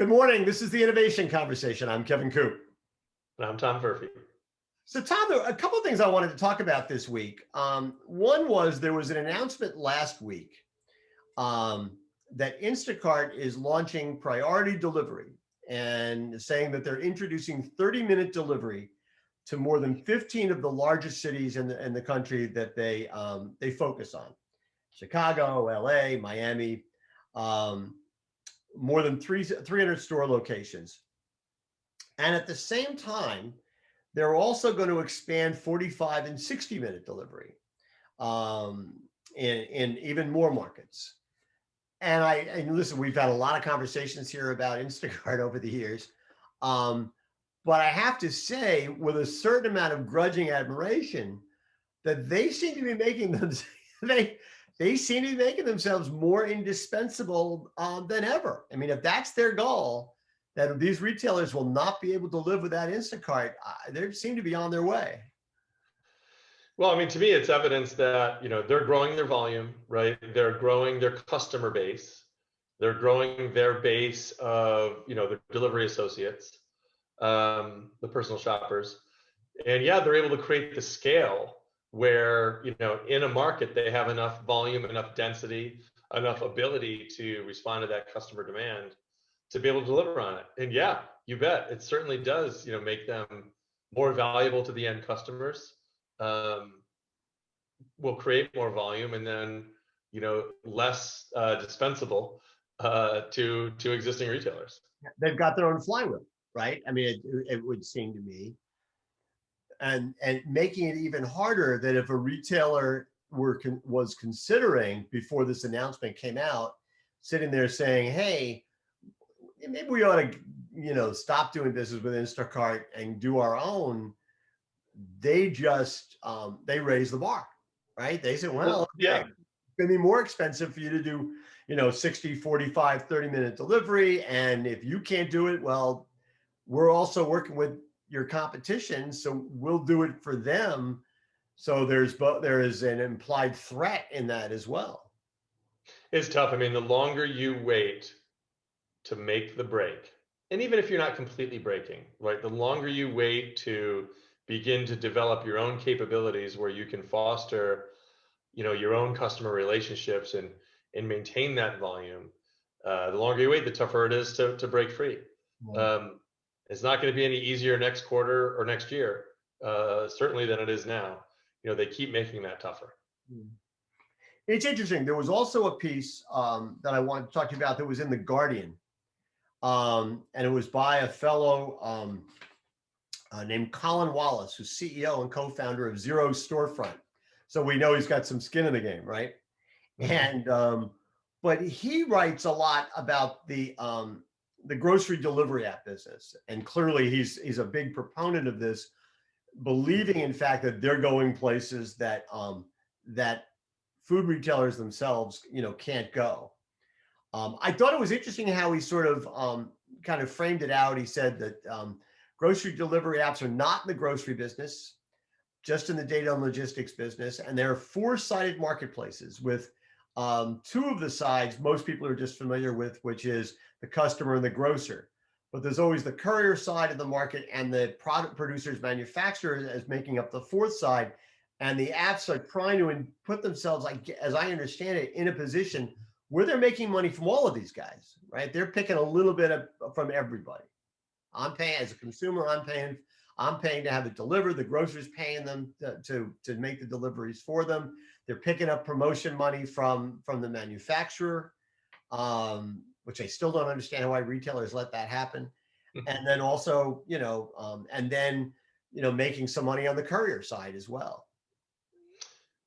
Good morning. This is the Innovation Conversation. I'm Kevin Coupe. And I'm Tom Furphy. So, Tom, there are a couple of things I wanted to talk about this week. One was there was an announcement last week that Instacart is launching priority delivery and saying that they're introducing 30-minute delivery to more than 15 of the largest cities in the country that they focus on: Chicago, LA, Miami, more than 300 store locations. And at the same time, they're also going to expand 45 and 60-minute delivery in even more markets. And listen, we've had a lot of conversations here about Instacart over the years. But I have to say, with a certain amount of grudging admiration, that they seem to be making them, they seem to be making themselves more indispensable than ever. I mean, if that's their goal, that these retailers will not be able to live without Instacart, they seem to be on their way. Well, I mean, to me, it's evidence that, they're growing their volume, right? They're growing their customer base. They're growing their base of, the delivery associates, the personal shoppers. And yeah, they're able to create the scale where, in a market, they have enough volume, enough density, enough ability to respond to that customer demand to be able to deliver on it. And yeah, you bet, it certainly does, make them more valuable to the end customers. Will create more volume, and then, less dispensable to existing retailers. They've got their own flywheel, right? I mean, it would seem to me, and making it even harder that if a retailer was considering, before this announcement came out, sitting there saying, "Hey, maybe we ought to, stop doing business with Instacart and do our own." They just they raise the bar, right? They said, "Well, okay, yeah, it's going to be more expensive for you to do, 60, 45, 30-minute delivery. And if you can't do it, well, we're also working with your competition, so we'll do it for them." So there is an implied threat in that as well. It's tough. I mean, the longer you wait to make the break, and even if you're not completely breaking, right, the longer you wait to begin to develop your own capabilities where you can foster, your own customer relationships and maintain that volume, the longer you wait, the tougher it is to break free. It's not going to be any easier next quarter or next year, certainly, than it is now. They keep making that tougher. It's interesting. There was also a piece that I wanted to talk to you about that was in The Guardian. And it was by a fellow named Colin Wallace, who's CEO and co-founder of Zero Storefront. So we know he's got some skin in the game, right? And but he writes a lot about the grocery delivery app business, and clearly he's a big proponent of this, believing, in fact, that they're going places that that food retailers themselves, can't go. I thought it was interesting how he sort of kind of framed it out. He said that grocery delivery apps are not in the grocery business, just in the data and logistics business. And there are four-sided marketplaces with two of the sides most people are just familiar with, which is the customer and the grocer. But there's always the courier side of the market and the product producers, manufacturers, as making up the fourth side. And the apps are trying to put themselves, as I understand it, in a position where they're making money from all of these guys, right? They're picking a little bit from everybody. I'm paying as a consumer. I'm paying to have it delivered. The grocer's paying them to make the deliveries for them. They're picking up promotion money from the manufacturer, which I still don't understand why retailers let that happen. And then also, making some money on the courier side as well.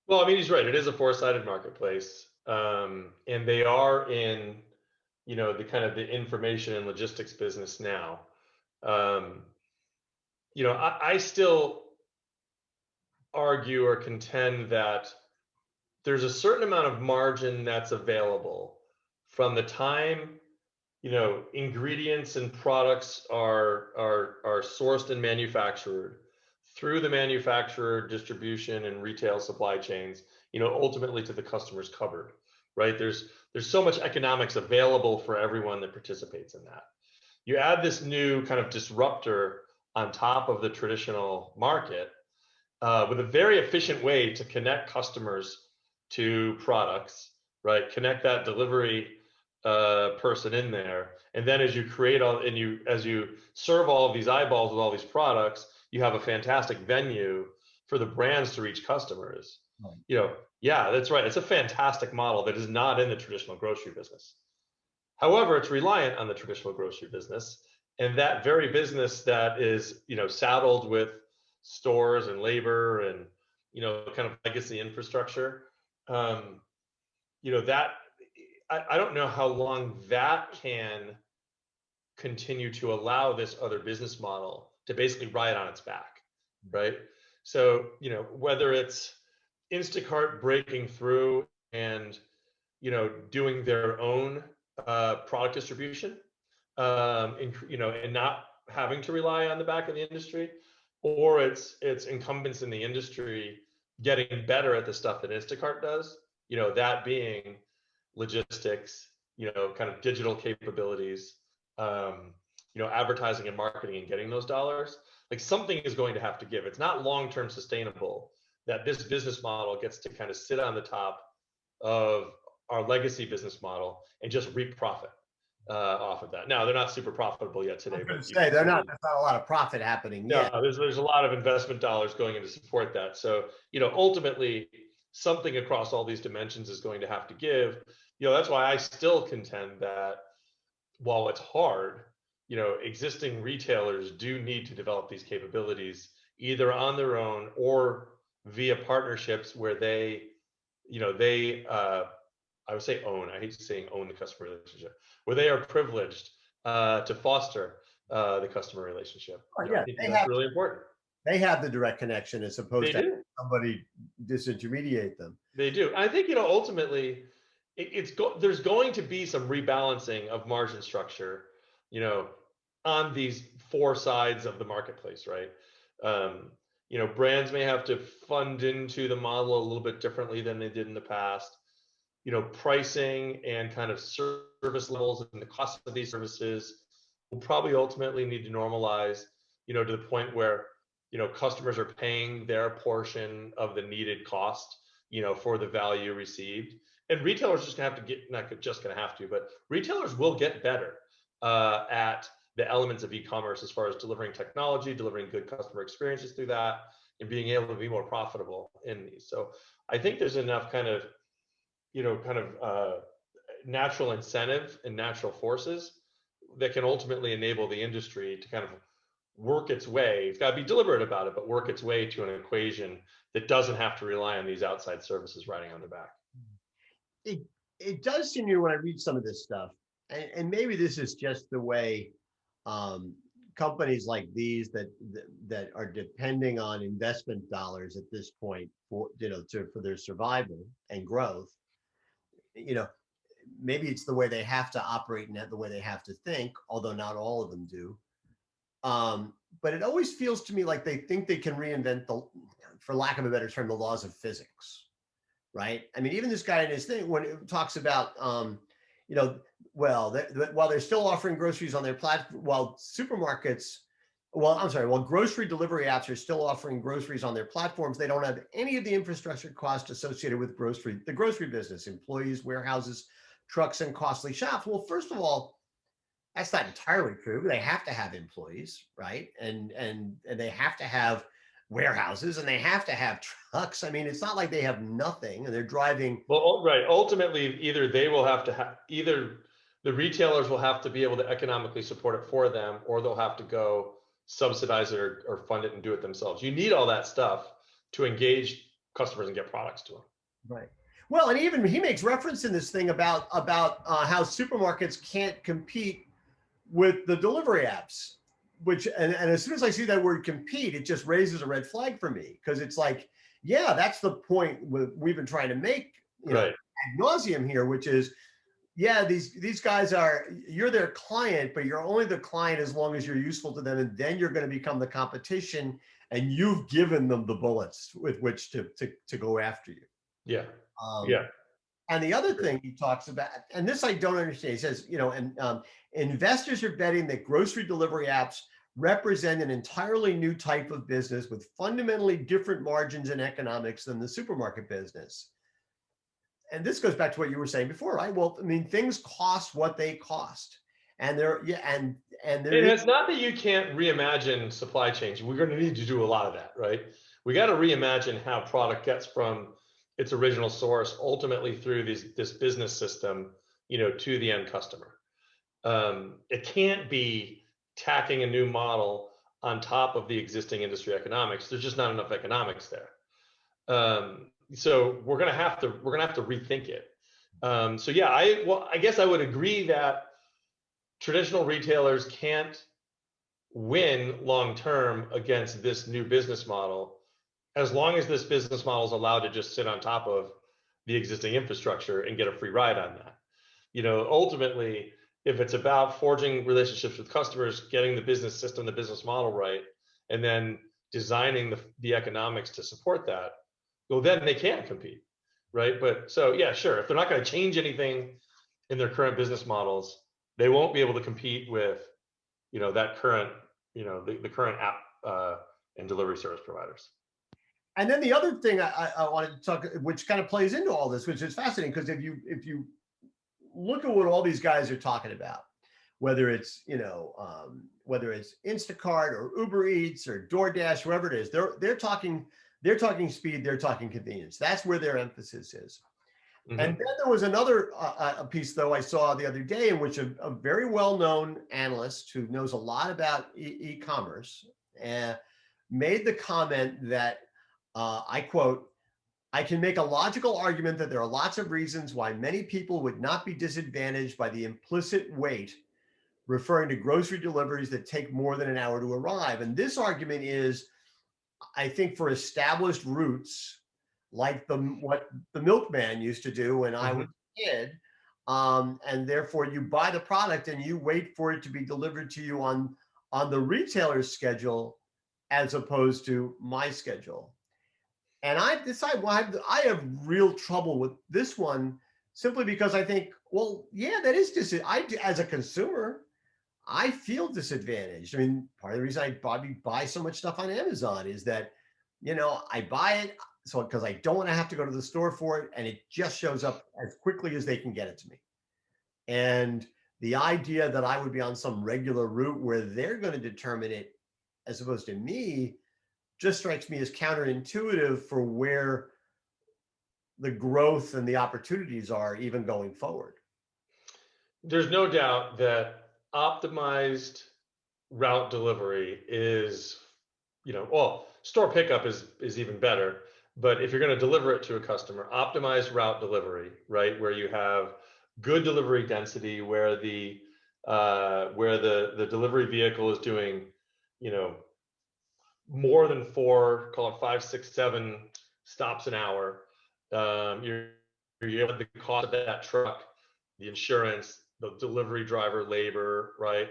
Well, I mean, he's right. It is a four-sided marketplace, and they are in, the kind of the information and logistics business now. I still argue or contend that there's a certain amount of margin that's available from the time, ingredients and products are sourced and manufactured through the manufacturer, distribution, and retail supply chains, ultimately to the customer's cupboard, right? There's so much economics available for everyone that participates in that. You add this new kind of disruptor on top of the traditional market with a very efficient way to connect customers to products, right? Connect that delivery person in there, and then as you create all and you as you serve all of these eyeballs with all these products, you have a fantastic venue for the brands to reach customers. Right. Yeah, that's right. It's a fantastic model that is not in the traditional grocery business. However, it's reliant on the traditional grocery business, and that very business that is, saddled with stores and labor and, kind of legacy infrastructure. Um, that I don't know how long that can continue to allow this other business model to basically ride on its back, right? So, whether it's Instacart breaking through and, doing their own product distribution, and not having to rely on the back of the industry, or it's incumbents in the industry getting better at the stuff that Instacart does, that being logistics, kind of digital capabilities, advertising and marketing and getting those dollars. Like something is going to have to give. It's not long-term sustainable that this business model gets to kind of sit on the top of our legacy business model and just reap profit off of that. Now they're not super profitable yet today, but Say they're not. There's not a lot of profit happening no, yet. there's a lot of investment dollars going in to support that. So, ultimately something across all these dimensions is going to have to give. That's why I still contend that while it's hard, existing retailers do need to develop these capabilities either on their own or via partnerships where they, I would say own, I hate saying own the customer relationship, where they are privileged to foster the customer relationship. Oh, yeah, I think that's really important. They have the direct connection as opposed They to do. somebody disintermediate them. They do. I think, ultimately there's going to be some rebalancing of margin structure, on these four sides of the marketplace, right? Brands may have to fund into the model a little bit differently than they did in the past. Pricing and kind of service levels and the cost of these services will probably ultimately need to normalize, to the point where, customers are paying their portion of the needed cost, for the value received. And retailers just gonna have to get, not just gonna have to, but retailers will get better at the elements of e-commerce as far as delivering technology, delivering good customer experiences through that, and being able to be more profitable in these. So I think there's enough kind of natural incentive and natural forces that can ultimately enable the industry to kind of work its way. It's got to be deliberate about it, but work its way to an equation that doesn't have to rely on these outside services riding on their back. It does seem to me when I read some of this stuff, and maybe this is just the way companies like these that are depending on investment dollars at this point for for their survival and growth. Maybe it's the way they have to operate and the way they have to think, although not all of them do. But it always feels to me like they think they can reinvent for lack of a better term, the laws of physics, right? I mean, even this guy in his thing, when it talks about, while they're still offering groceries on their platform, while grocery delivery apps are still offering groceries on their platforms, they don't have any of the infrastructure costs associated with the grocery business, employees, warehouses, trucks, and costly shops. Well, first of all, that's not entirely true. They have to have employees, right? And they have to have warehouses and they have to have trucks. I mean, it's not like they have nothing and they're driving. Well, right. Ultimately, either the retailers will have to be able to economically support it for them, or they'll have to go subsidize it or fund it and do it themselves. You need all that stuff to engage customers and get products to them. Right. Well, and even he makes reference in this thing about how supermarkets can't compete with the delivery apps, and as soon as I see that word compete, it just raises a red flag for me, because it's like, yeah, that's the point we've been trying to make, right, ad nauseum here, which is, yeah, these guys you're their client, but you're only the client as long as you're useful to them, and then you're going to become the competition, and you've given them the bullets with which to go after you. Yeah. Yeah. And the other thing he talks about, and this I don't understand, he says, and investors are betting that grocery delivery apps represent an entirely new type of business with fundamentally different margins and economics than the supermarket business. And this goes back to what you were saying before, right? Well, I mean, things cost what they cost. And there And is, it's not that you can't reimagine supply chains. We're going to need to do a lot of that, right? We got to reimagine how product gets from its original source ultimately through this business system, to the end customer. It can't be tacking a new model on top of the existing industry economics. There's just not enough economics there. So we're gonna have to rethink it. So yeah, I guess I would agree that traditional retailers can't win long term against this new business model as long as this business model is allowed to just sit on top of the existing infrastructure and get a free ride on that. Ultimately, if it's about forging relationships with customers, getting the business system, the business model right, and then designing the economics to support that, well, then they can compete, right? But so yeah, sure. If they're not going to change anything in their current business models, they won't be able to compete with, that current, the current app and delivery service providers. and then the other thing I wanted to talk, which kind of plays into all this, which is fascinating, because if you look at what all these guys are talking about, whether it's Instacart or Uber Eats or DoorDash, whoever it is, they're talking speed, they're talking convenience. That's where their emphasis is. Mm-hmm. And then there was another a piece, though, I saw the other day in which a very well-known analyst who knows a lot about e-commerce made the comment that, I quote, "I can make a logical argument that there are lots of reasons why many people would not be disadvantaged by the implicit wait," referring to grocery deliveries that take more than an hour to arrive. And this argument is, I think, for established routes, like what the milkman used to do when I was a kid. And therefore you buy the product and you wait for it to be delivered to you on the retailer's schedule, as opposed to my schedule. And I decide, well, I have real trouble with this one, simply because I think, well, yeah, that is as a consumer, I feel disadvantaged. I mean, part of the reason I probably buy so much stuff on Amazon is that, I buy it because I don't want to have to go to the store for it, and it just shows up as quickly as they can get it to me. And the idea that I would be on some regular route where they're going to determine it as opposed to me just strikes me as counterintuitive for where the growth and the opportunities are even going forward. There's no doubt that optimized route delivery is, store pickup is even better. But if you're going to deliver it to a customer, optimized route delivery, right, where you have good delivery density, where the delivery vehicle is doing, more than 4, call it 5, 6, 7 stops an hour. You're able to the cost of that truck, the insurance, the delivery driver labor, right?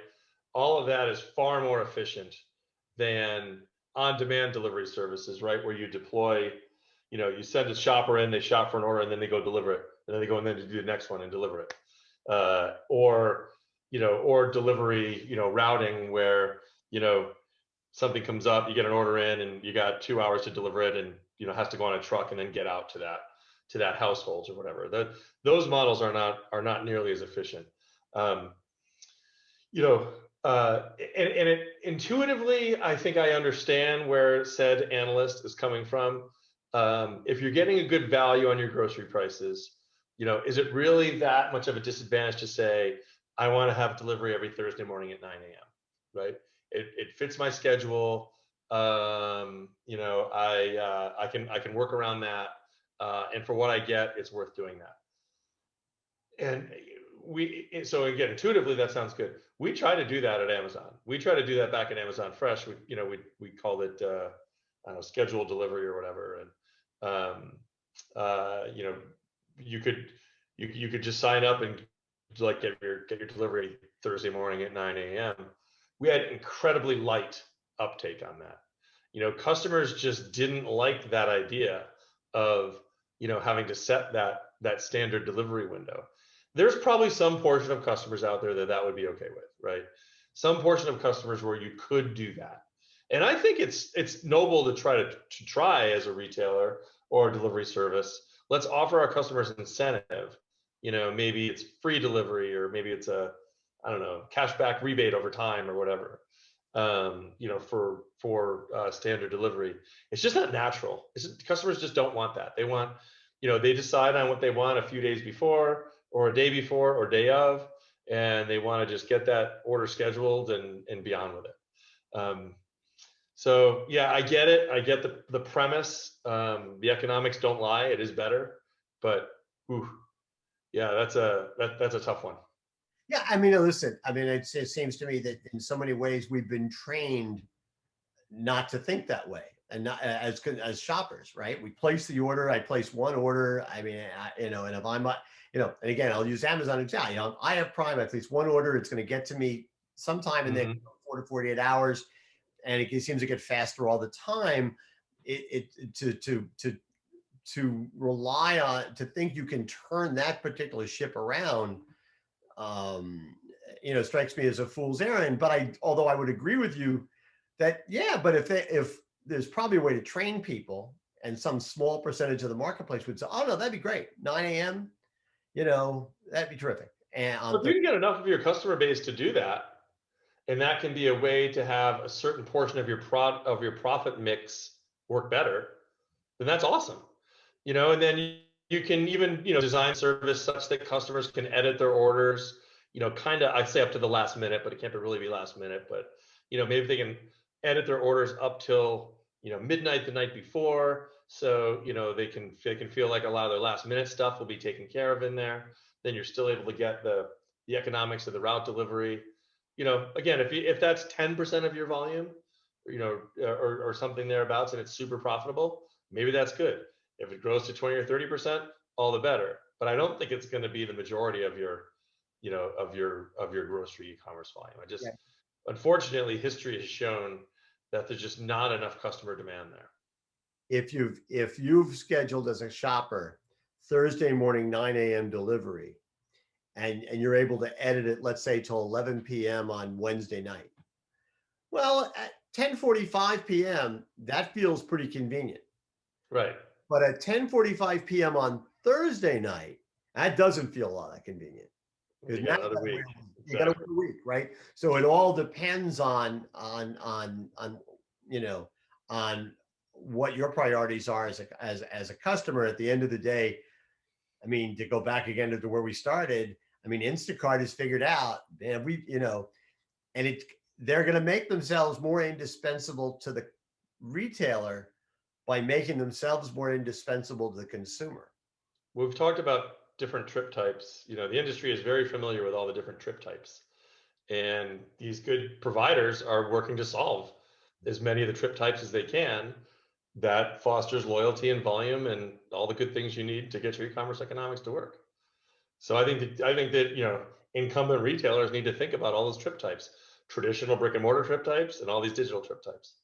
All of that is far more efficient than on-demand delivery services, right? Where you deploy, you send a shopper in, they shop for an order, and then they go deliver it, and then they go in there to do the next one and deliver it, or delivery, routing where something comes up, you get an order in, and you got 2 hours to deliver it, and has to go on a truck and then get out to that household or whatever. Those models are not nearly as efficient. And it intuitively, I think I understand where said analyst is coming from. If you're getting a good value on your grocery prices, is it really that much of a disadvantage to say, I want to have delivery every Thursday morning at 9 a.m., right? It fits my schedule. I can work around that. And for what I get, it's worth doing that. And so again, intuitively, that sounds good. We try to do that at Amazon. We try to do that back at Amazon Fresh. We called it, scheduled delivery or whatever. And, you could just sign up and get your delivery Thursday morning at 9 a.m. We had incredibly light uptake on that. Customers just didn't like that idea of, having to set that standard delivery window. There's probably some portion of customers out there that that would be okay with, right? Some portion of customers where you could do that. And I think it's noble to try as a retailer or a delivery service. Let's offer our customers an incentive. Maybe it's free delivery, or maybe it's a, I don't know, cashback rebate over time or whatever. For standard delivery, it's just not natural. Customers just don't want that. They want, they decide on what they want a few days before, or a day before, or day of, and they want to just get that order scheduled and be on with it. So yeah, I get it. I get the premise. The economics don't lie. It is better, but yeah, that's a tough one. Yeah, I mean, listen, I mean, it seems to me that in so many ways we've been trained not to think that way, and not as shoppers, right? We place the order. I place one order. I mean, and if I'm, and again, I'll use Amazon example. I have Prime. I place one order. It's going to get to me sometime in the 4 to 48 hours, and it seems to get faster all the time. To rely on, to think you can turn that particular ship around, strikes me as a fool's errand. But although I would agree with you that, yeah, but if there's probably a way to train people, and some small percentage of the marketplace would say, oh no, that'd be great, 9 a.m., that'd be terrific. And if you can get enough of your customer base to do that, and that can be a way to have a certain portion of your profit mix work better, then that's awesome. And then you can even, design service such that customers can edit their orders, kind of, I'd say up to the last minute, but it can't really be last minute, but, maybe they can edit their orders up till, midnight the night before. So, they can feel like a lot of their last minute stuff will be taken care of in there. Then you're still able to get the economics of the route delivery. Again, if that's 10% of your volume, or something thereabouts, and it's super profitable, maybe that's good. If it grows to 20 or 30%, all the better. But I don't think it's going to be the majority of your, of your grocery e-commerce volume. Unfortunately, history has shown that there's just not enough customer demand there. If you've scheduled as a shopper Thursday morning 9 a.m. delivery, and you're able to edit it, let's say till 11 p.m. on Wednesday night, well, at 10:45 p.m., that feels pretty convenient. Right. But at 10:45 p.m. on Thursday night, that doesn't feel all that convenient. You got another week. You got a week, right? So it all depends on what your priorities are as a customer. At the end of the day, I mean, to go back again to where we started, I mean, Instacart has figured out, man, they're going to make themselves more indispensable to the retailer by making themselves more indispensable to the consumer. We've talked about different trip types. The industry is very familiar with all the different trip types, and these good providers are working to solve as many of the trip types as they can. That fosters loyalty and volume and all the good things you need to get your e-commerce economics to work. So I think that incumbent retailers need to think about all those trip types, traditional brick and mortar trip types, and all these digital trip types.